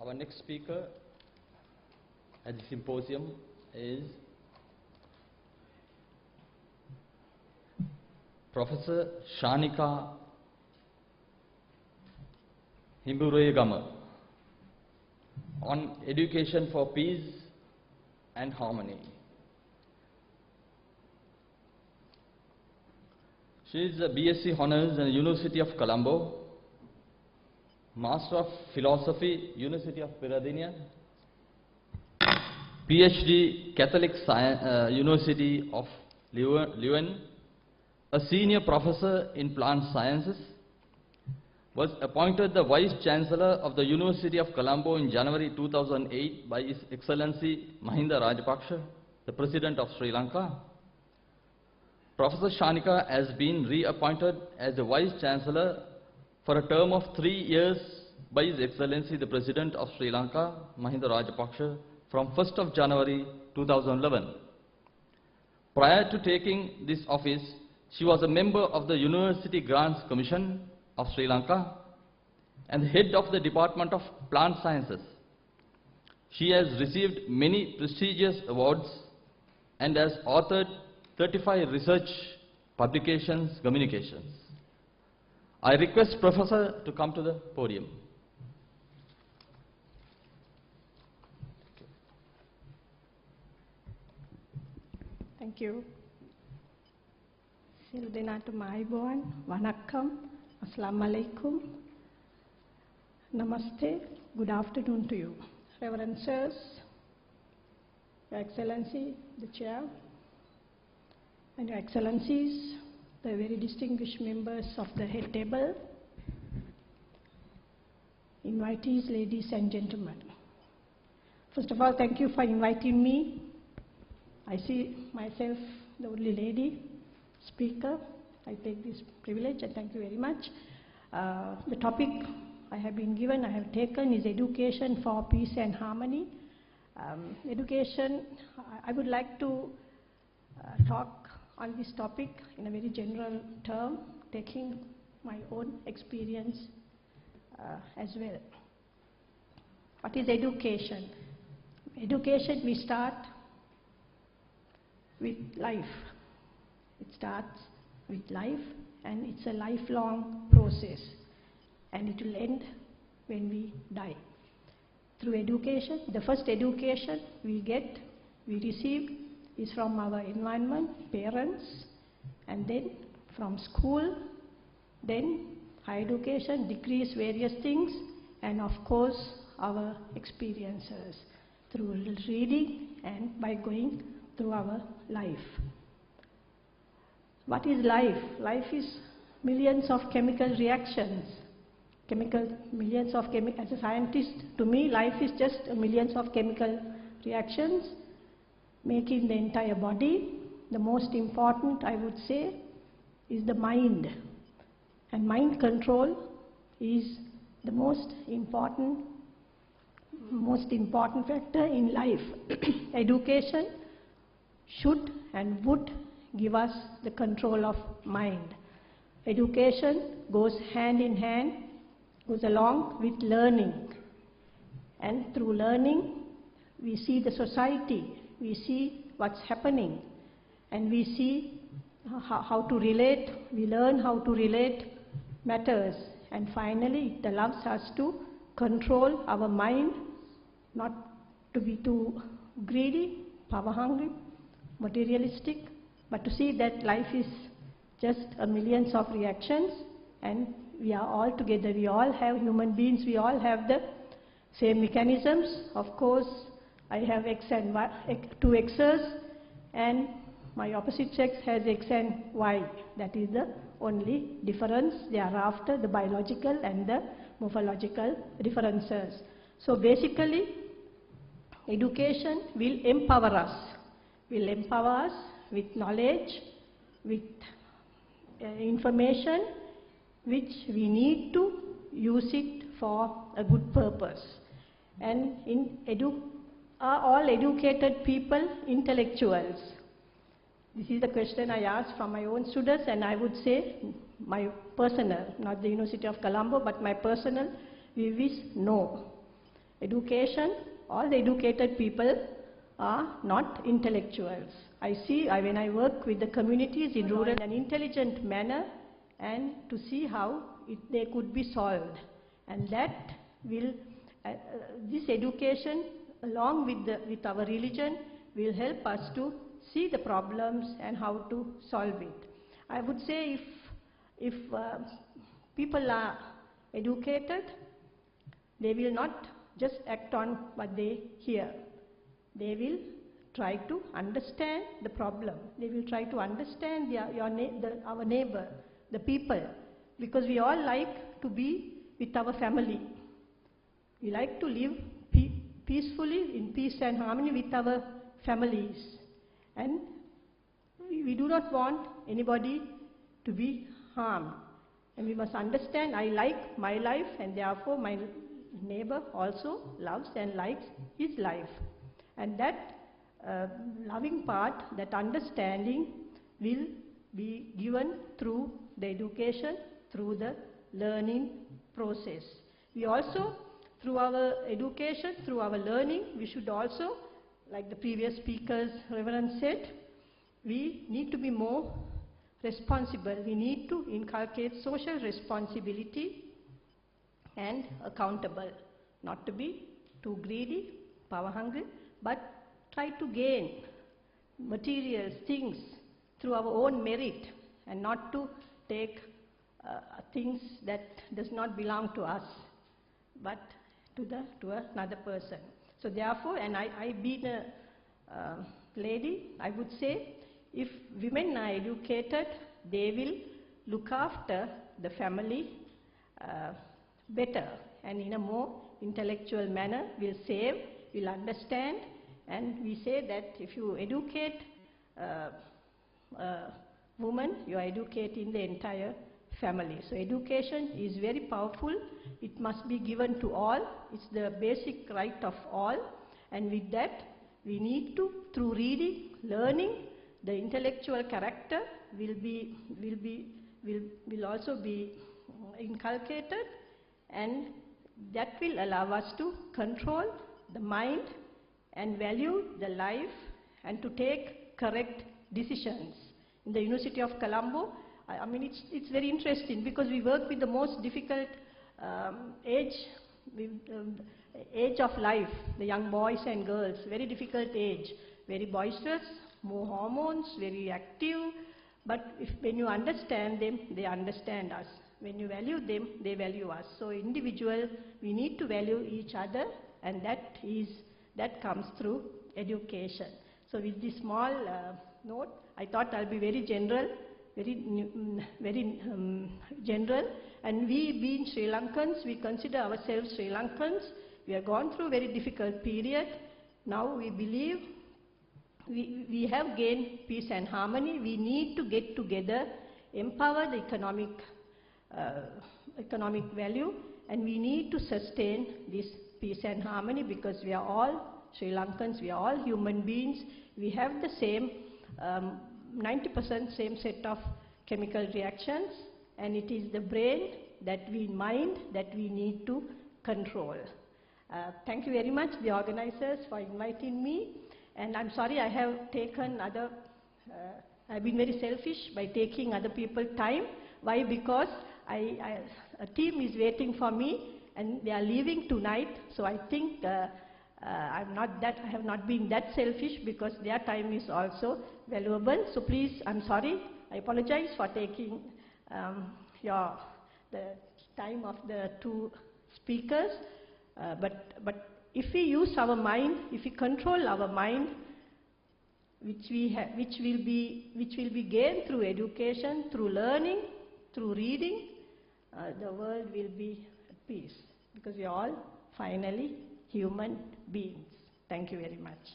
Our next speaker at the symposium is Professor Kshanika Hirimburegama on education for peace and harmony. She is a B.Sc Honours in the University of Colombo, Master of Philosophy, University of Peradeniya, Ph.D. Catholic University of Leuven, a senior professor in plant sciences, was appointed the Vice Chancellor of the University of Colombo in January 2008 by His Excellency Mahinda Rajapaksa, the President of Sri Lanka. Professor Kshanika has been reappointed as the Vice Chancellor for a term of 3 years by His Excellency the President of Sri Lanka, Mahinda Rajapaksa, from 1st of January 2011. Prior to taking this office, she was a member of the University Grants Commission of Sri Lanka and head of the Department of Plant Sciences. She has received many prestigious awards and has authored 35 research publications, communications. I request Professor to come to the podium. Thank you. Silu denatu maiboan, vanakkam, assalamu alaikum, namaste, good afternoon to you. Reverend Sirs, Your Excellency, the Chair, and Your Excellencies, the very distinguished members of the head table, invitees, ladies and gentlemen. First of all, thank you for inviting me. I see myself the only lady speaker. I take this privilege and thank you very much. The topic I have been given, I have taken is education for peace and harmony. Education, I would like to talk on this topic in a very general term, taking my own experience as well. What is education? Education, we start with life. It starts with life and it's a lifelong process and it will end when we die. Through education, the first education we receive is from our environment, parents, and then from school, then higher education, degrees, various things, and of course our experiences through reading and by going through our life. What is life? Life is millions of chemical reactions. As a scientist, to me, life is just millions of chemical reactions making the entire body. The most important, I would say, is the mind. And mind control is the most important factor in life. Education should and would give us the control of mind. Education goes hand in hand, goes along with learning. And through learning, we see the society, we see what's happening, and we see how to relate, we learn how to relate matters. And finally, it allows us to control our mind, not to be too greedy, power hungry, materialistic, but to see that life is just a millions of reactions and we are all together. We all have, human beings, we all have the same mechanisms. Of course, I have X and Y, 2 X's, and my opposite sex has X and Y. That is the only difference. Thereafter, the biological and the morphological differences. So basically, education will empower us. Will empower us with knowledge, with information, which we need to use it for a good purpose. And are all educated people intellectuals? This is the question I asked from my own students, and I would say my personal, not the University of Colombo, but my personal view is no. education, all the educated people are not intellectuals. I see, when I work with the communities in rural, in an intelligent manner, and to see how they could be solved. And that will, this education along with our religion will help us to see the problems and how to solve it. I would say if people are educated, they will not just act on what they hear. They will try to understand the problem. They will try to understand our neighbor, the people, because we all like to be with our family. We like to live peacefully, in peace and harmony with our families. And we do not want anybody to be harmed. And we must understand, I like my life, and therefore my neighbor also loves and likes his life. And that loving part, that understanding will be given through the education, through the learning process. We also, through our education, through our learning, we should also, like the previous speakers, Reverend said, we need to be more responsible. We need to inculcate social responsibility and accountable, not to be too greedy, power hungry, but try to gain materials, things through our own merit, and not to take things that does not belong to us, but to another person. So therefore, and I being a lady, I would say, if women are educated, they will look after the family better, and in a more intellectual manner, will save, will understand. And we say that if you educate a woman, you are educating the entire family. So education is very powerful. It must be given to all. It's the basic right of all. And with that, we need to, through reading, learning, the intellectual character will also be inculcated, and that will allow us to control the mind and value the life and to take correct decisions. In the University of Colombo, I mean, it's very interesting because we work with the most difficult age of life, the young boys and girls, very difficult age, very boisterous, more hormones, very active. But when you understand them, they understand us. When you value them, they value us. So individual, we need to value each other, and that comes through education. So with this small note, I thought I'll be very general, very general. And we being Sri Lankans, we consider ourselves Sri Lankans. We have gone through a very difficult period. Now we believe we have gained peace and harmony. We need to get together, empower the economic value, and we need to sustain this peace and harmony, because we are all Sri Lankans, we are all human beings. We have the same 90% same set of chemical reactions, and it is the brain, mind that we need to control. Thank you very much, the organizers, for inviting me. And I'm sorry I have taken I've been very selfish by taking other people's time. Why? Because a team is waiting for me, and they are leaving tonight. So I think I have not been that selfish, because their time is also valuable. So please, I'm sorry, I apologize for taking the time of the two speakers. But if we use our mind, if we control our mind, which will be gained through education, through learning, through reading, the world will be at peace, because we are all finally human beings. Thank you very much.